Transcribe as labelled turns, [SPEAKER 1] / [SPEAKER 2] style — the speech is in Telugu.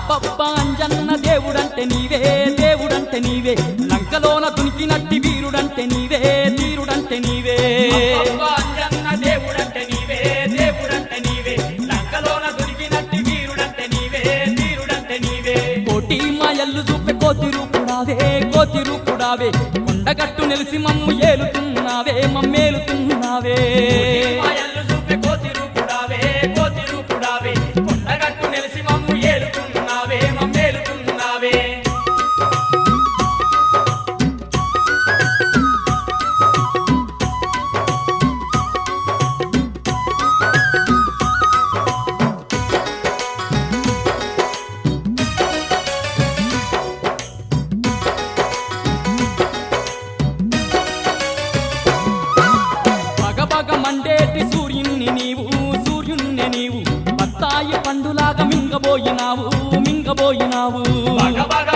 [SPEAKER 1] అబ్బబ్బా అంజన్న దేవుడంటే నీవే దేవుడంటే నీవే లంకలోన దునికినట్టి వీరుడంటే నీవే ధీరుడంటే నీవే
[SPEAKER 2] అబ్బబ్బా అంజన్న దేవుడంటే నీవే దేవుడంటే నీవే లంకలోన దునికినట్టి వీరుడంటే నీవే ధీరుడంటే నీవే
[SPEAKER 1] కోటి మాయల్లు చూపే కోతి రూపుడావే కొండగట్టు నిలిసి మమ్ము ఏలుతున్నావే మమ్మేలుతున్నావే
[SPEAKER 2] మాయల్లు చూపే కోతి రూపుడావే కొండగట్టు నిలిసి మమ్ము ఏలుతున్నావే మమ్మేలుతున్నావే
[SPEAKER 1] బగబగ మండేటి సూర్యుణ్ణి నీవు బత్తాయి పండులాగా మింగబోయినావు
[SPEAKER 2] బగబగ